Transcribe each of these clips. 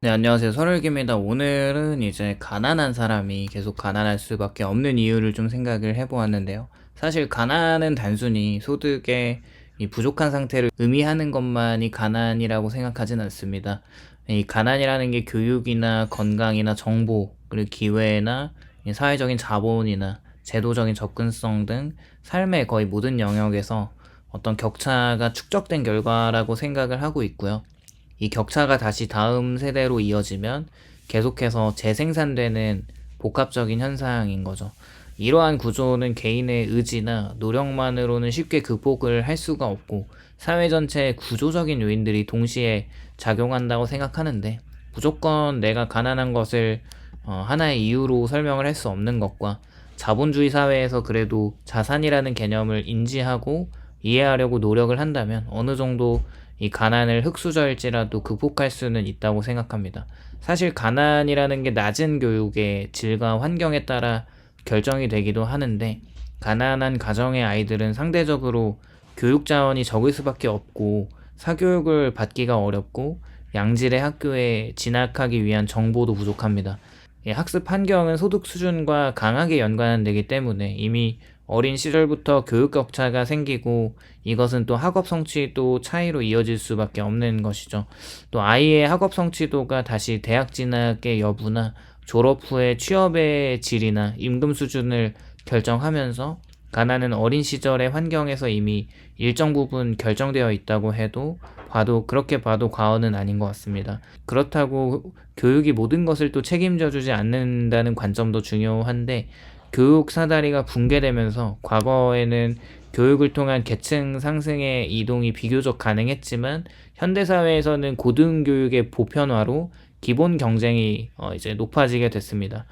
네, 안녕하세요. 설월기입니다. 오늘은 이제 가난한 사람이 계속 가난할 수밖에 없는 이유를 좀 생각을 해보았는데요. 사실 가난은 단순히 소득의 이 부족한 상태를 의미하는 것만이 가난이라고 생각하진 않습니다. 이 가난이라는 게 교육이나 건강이나 정보, 그리고 기회나 이 사회적인 자본이나 제도적인 접근성 등 삶의 거의 모든 영역에서 어떤 격차가 축적된 결과라고 생각을 하고 있고요. 이 격차가 다시 다음 세대로 이어지면 계속해서 재생산되는 복합적인 현상인 거죠. 이러한 구조는 개인의 의지나 노력만으로는 쉽게 극복을 할 수가 없고 사회 전체의 구조적인 요인들이 동시에 작용한다고 생각하는데, 무조건 내가 가난한 것을 하나의 이유로 설명을 할 수 없는 것과, 자본주의 사회에서 그래도 자산이라는 개념을 인지하고 이해하려고 노력을 한다면 어느 정도 이 가난을 흙수저일지라도 극복할 수는 있다고 생각합니다. 사실 가난이라는 게 낮은 교육의 질과 환경에 따라 결정이 되기도 하는데, 가난한 가정의 아이들은 상대적으로 교육 자원이 적을 수밖에 없고 사교육을 받기가 어렵고 양질의 학교에 진학하기 위한 정보도 부족합니다. 학습 환경은 소득 수준과 강하게 연관되기 때문에 이미 어린 시절부터 교육 격차가 생기고, 이것은 또 학업 성취도 차이로 이어질 수밖에 없는 것이죠. 또 아이의 학업 성취도가 다시 대학 진학의 여부나 졸업 후의 취업의 질이나 임금 수준을 결정하면서, 가난은 어린 시절의 환경에서 이미 일정 부분 결정되어 있다고 해도 그렇게 봐도 과언은 아닌 것 같습니다. 그렇다고 교육이 모든 것을 또 책임져 주지 않는다는 관점도 중요한데, 교육 사다리가 붕괴되면서 과거에는 교육을 통한 계층 상승의 이동이 비교적 가능했지만, 현대사회에서는 고등교육의 보편화로 기본 경쟁이 이제 높아지게 됐습니다.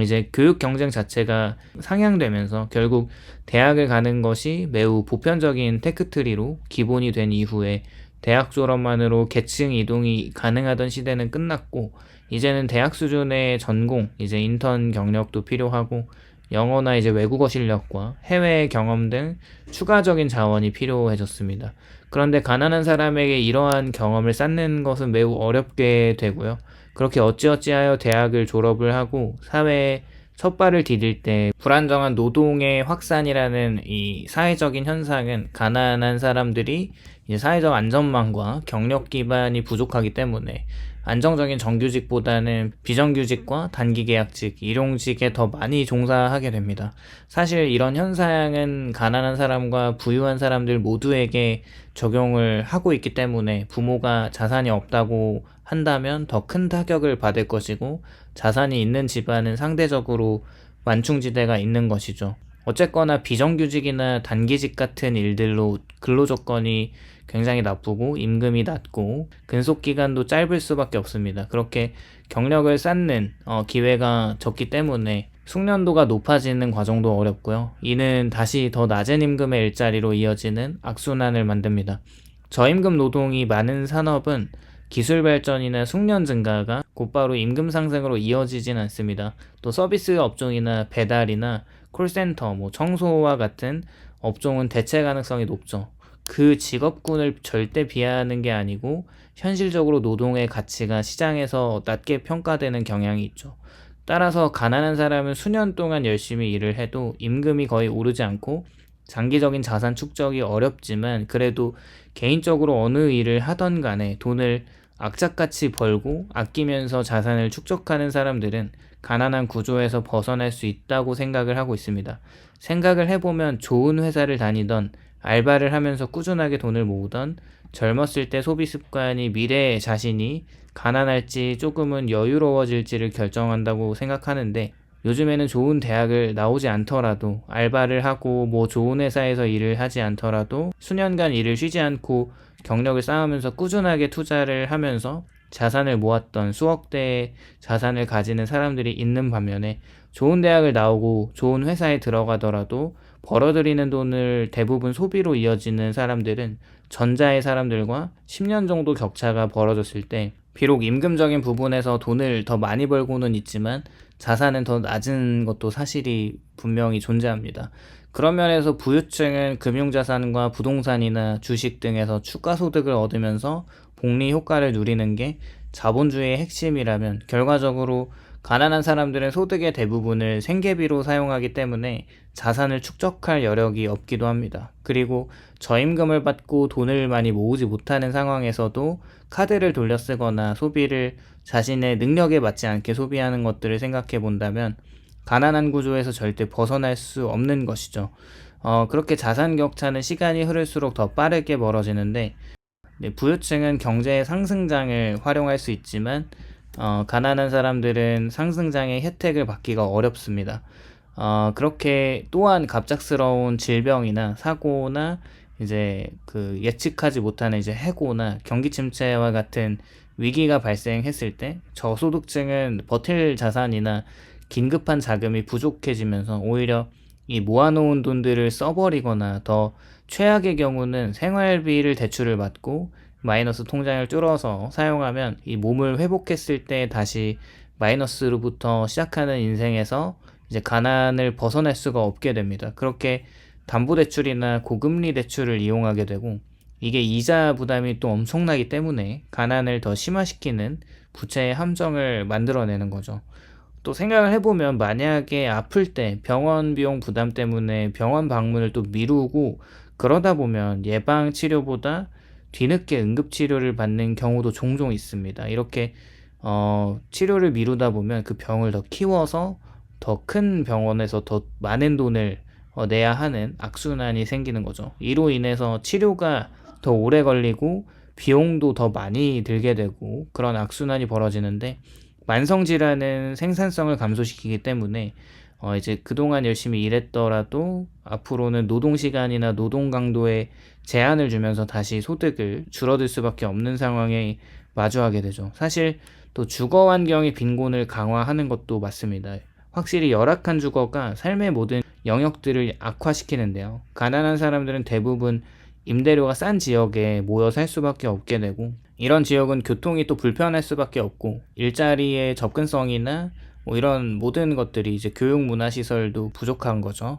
이제 교육 경쟁 자체가 상향되면서 결국 대학을 가는 것이 매우 보편적인 테크트리로 기본이 된 이후에 대학 졸업만으로 계층 이동이 가능하던 시대는 끝났고, 이제는 대학 수준의 전공, 이제 인턴 경력도 필요하고 영어나 이제 외국어 실력과 해외 경험 등 추가적인 자원이 필요해졌습니다. 그런데 가난한 사람에게 이러한 경험을 쌓는 것은 매우 어렵게 되고요. 그렇게 어찌어찌하여 대학을 졸업을 하고 사회에 첫 발을 디딜 때 불안정한 노동의 확산이라는 이 사회적인 현상은, 가난한 사람들이 이제 사회적 안전망과 경력 기반이 부족하기 때문에 안정적인 정규직보다는 비정규직과 단기계약직, 일용직에 더 많이 종사하게 됩니다. 사실 이런 현상은 가난한 사람과 부유한 사람들 모두에게 적용을 하고 있기 때문에, 부모가 자산이 없다고 한다면 더 큰 타격을 받을 것이고, 자산이 있는 집안은 상대적으로 완충지대가 있는 것이죠. 어쨌거나 비정규직이나 단기직 같은 일들로 근로조건이 굉장히 나쁘고 임금이 낮고 근속기간도 짧을 수밖에 없습니다. 그렇게 경력을 쌓는 기회가 적기 때문에 숙련도가 높아지는 과정도 어렵고요. 이는 다시 더 낮은 임금의 일자리로 이어지는 악순환을 만듭니다. 저임금 노동이 많은 산업은 기술 발전이나 숙련 증가가 곧바로 임금 상승으로 이어지진 않습니다. 또 서비스 업종이나 배달이나 콜센터, 청소와 같은 업종은 대체 가능성이 높죠. 그 직업군을 절대 비하하는 게 아니고, 현실적으로 노동의 가치가 시장에서 낮게 평가되는 경향이 있죠. 따라서 가난한 사람은 수년 동안 열심히 일을 해도 임금이 거의 오르지 않고 장기적인 자산 축적이 어렵지만, 그래도 개인적으로 어느 일을 하던 간에 돈을 악착같이 벌고 아끼면서 자산을 축적하는 사람들은 가난한 구조에서 벗어날 수 있다고 생각을 하고 있습니다. 생각을 해보면 좋은 회사를 다니던, 알바를 하면서 꾸준하게 돈을 모으던, 젊었을 때 소비 습관이 미래의 자신이 가난할지 조금은 여유로워질지를 결정한다고 생각하는데, 요즘에는 좋은 대학을 나오지 않더라도, 알바를 하고 좋은 회사에서 일을 하지 않더라도 수년간 일을 쉬지 않고 경력을 쌓으면서 꾸준하게 투자를 하면서 자산을 모았던 수억 대의 자산을 가지는 사람들이 있는 반면에, 좋은 대학을 나오고 좋은 회사에 들어가더라도 벌어들이는 돈을 대부분 소비로 이어지는 사람들은 전자의 사람들과 10년 정도 격차가 벌어졌을 때, 비록 임금적인 부분에서 돈을 더 많이 벌고는 있지만 자산은 더 낮은 것도 사실이 분명히 존재합니다. 그런 면에서 부유층은 금융자산과 부동산이나 주식 등에서 추가 소득을 얻으면서 복리 효과를 누리는 게 자본주의의 핵심이라면 결과적으로 가난한 사람들은 소득의 대부분을 생계비로 사용하기 때문에 자산을 축적할 여력이 없기도 합니다. 그리고 저임금을 받고 돈을 많이 모으지 못하는 상황에서도 카드를 돌려 쓰거나 소비를 자신의 능력에 맞지 않게 소비하는 것들을 생각해 본다면 가난한 구조에서 절대 벗어날 수 없는 것이죠. 그렇게 자산 격차는 시간이 흐를수록 더 빠르게 멀어지는데, 네, 부유층은 경제의 상승장을 활용할 수 있지만 가난한 사람들은 상승장의 혜택을 받기가 어렵습니다. 그렇게 또한 갑작스러운 질병이나 사고나 이제 그 예측하지 못하는 이제 해고나 경기 침체와 같은 위기가 발생했을 때 저소득층은 버틸 자산이나 긴급한 자금이 부족해지면서 오히려 이 모아놓은 돈들을 써버리거나 더 최악의 경우는 생활비를 대출을 받고 마이너스 통장을 뚫어서 사용하면 이 몸을 회복했을 때 다시 마이너스로부터 시작하는 인생에서 이제 가난을 벗어날 수가 없게 됩니다. 그렇게 담보대출이나 고금리 대출을 이용하게 되고 이게 이자 부담이 또 엄청나기 때문에 가난을 더 심화시키는 부채의 함정을 만들어내는 거죠. 또 생각을 해보면 만약에 아플 때 병원 비용 부담 때문에 병원 방문을 또 미루고 그러다 보면 예방 치료보다 뒤늦게 응급 치료를 받는 경우도 종종 있습니다. 이렇게 치료를 미루다 보면 그 병을 더 키워서 더 큰 병원에서 더 많은 돈을 내야 하는 악순환이 생기는 거죠. 이로 인해서 치료가 더 오래 걸리고 비용도 더 많이 들게 되고 그런 악순환이 벌어지는데 만성질환은 생산성을 감소시키기 때문에 이제 그동안 열심히 일했더라도 앞으로는 노동시간이나 노동 강도에 제한을 주면서 다시 소득을 줄어들 수밖에 없는 상황에 마주하게 되죠. 사실 또 주거 환경의 빈곤을 강화하는 것도 맞습니다. 확실히 열악한 주거가 삶의 모든 영역들을 악화시키는데요. 가난한 사람들은 대부분 임대료가 싼 지역에 모여 살 수밖에 없게 되고 이런 지역은 교통이 또 불편할 수밖에 없고 일자리의 접근성이나 뭐 이런 모든 것들이 이제 교육 문화 시설도 부족한 거죠.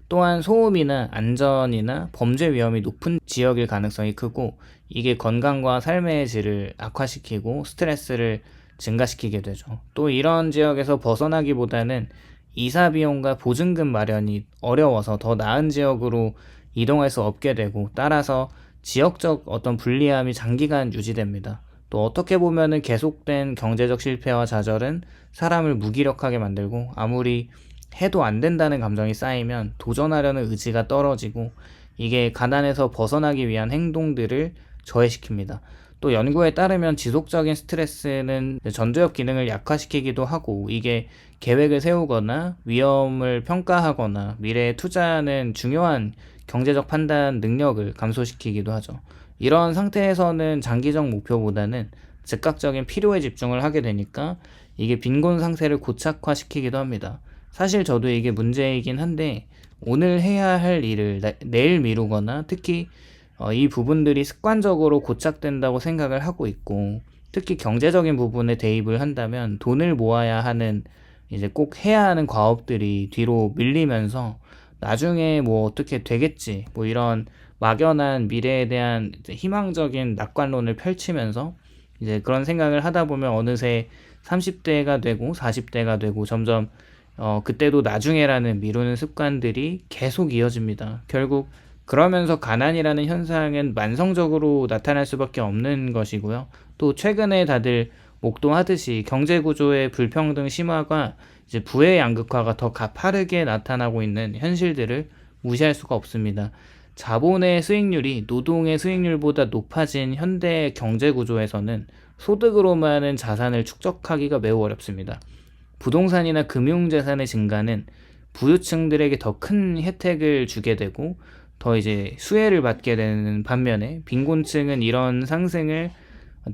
또한 소음이나 안전이나 범죄 위험이 높은 지역일 가능성이 크고 이게 건강과 삶의 질을 악화시키고 스트레스를 증가시키게 되죠. 또 이런 지역에서 벗어나기보다는 이사 비용과 보증금 마련이 어려워서 더 나은 지역으로 이동할 수 없게 되고 따라서 지역적 어떤 불리함이 장기간 유지됩니다. 또 어떻게 보면은 계속된 경제적 실패와 좌절은 사람을 무기력하게 만들고 아무리 해도 안 된다는 감정이 쌓이면 도전하려는 의지가 떨어지고 이게 가난에서 벗어나기 위한 행동들을 저해시킵니다. 또 연구에 따르면 지속적인 스트레스는 전두엽 기능을 약화시키기도 하고 이게 계획을 세우거나 위험을 평가하거나 미래에 투자하는 중요한 경제적 판단 능력을 감소시키기도 하죠. 이런 상태에서는 장기적 목표보다는 즉각적인 필요에 집중을 하게 되니까 이게 빈곤 상태를 고착화시키기도 합니다. 사실 저도 이게 문제이긴 한데 오늘 해야 할 일을 내일 미루거나 특히 이 부분들이 습관적으로 고착된다고 생각을 하고 있고 특히 경제적인 부분에 대입을 한다면 돈을 모아야 하는 이제 꼭 해야 하는 과업들이 뒤로 밀리면서 나중에 뭐 어떻게 되겠지 뭐 이런 막연한 미래에 대한 이제 희망적인 낙관론을 펼치면서 이제 그런 생각을 하다 보면 어느새 30대가 되고 40대가 되고 점점 그때도 나중에라는 미루는 습관들이 계속 이어집니다. 결국 그러면서 가난이라는 현상은 만성적으로 나타날 수밖에 없는 것이고요. 또 최근에 다들 목도하듯이 경제구조의 불평등 심화가 이제 부의 양극화가 더 가파르게 나타나고 있는 현실들을 무시할 수가 없습니다. 자본의 수익률이 노동의 수익률보다 높아진 현대 경제구조에서는 소득으로만은 자산을 축적하기가 매우 어렵습니다. 부동산이나 금융자산의 증가는 부유층들에게 더 큰 혜택을 주게 되고 더 이제 수혜를 받게 되는 반면에 빈곤층은 이런 상승을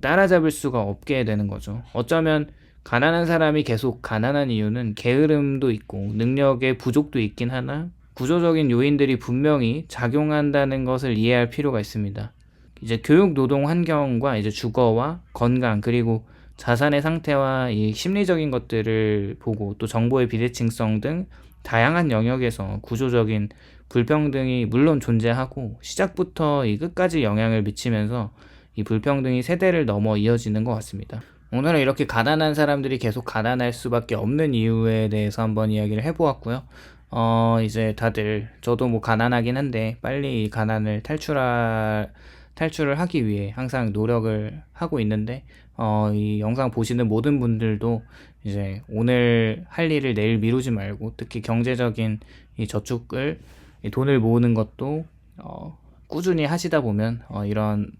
따라잡을 수가 없게 되는 거죠. 어쩌면 가난한 사람이 계속 가난한 이유는 게으름도 있고 능력의 부족도 있긴 하나 구조적인 요인들이 분명히 작용한다는 것을 이해할 필요가 있습니다. 이제 교육 노동 환경과 이제 주거와 건강 그리고 자산의 상태와 이 심리적인 것들을 보고 또 정보의 비대칭성 등 다양한 영역에서 구조적인 불평등이 물론 존재하고 시작부터 이 끝까지 영향을 미치면서 이 불평등이 세대를 넘어 이어지는 것 같습니다. 오늘은 이렇게 가난한 사람들이 계속 가난할 수밖에 없는 이유에 대해서 한번 이야기를 해보았고요. 이제 다들 저도 뭐 가난하긴 한데 빨리 이 가난을 탈출을 하기 위해 항상 노력을 하고 있는데 이 영상 보시는 모든 분들도 이제 오늘 할 일을 내일 미루지 말고 특히 경제적인 이 저축을 이 돈을 모으는 것도 꾸준히 하시다 보면 이런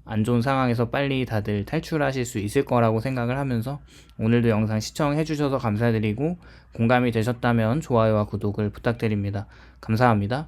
안 좋은 상황에서 빨리 다들 탈출하실 수 있을 거라고 생각을 하면서 오늘도 영상 시청해 주셔서 감사드리고 공감이 되셨다면 좋아요와 구독을 부탁드립니다. 감사합니다.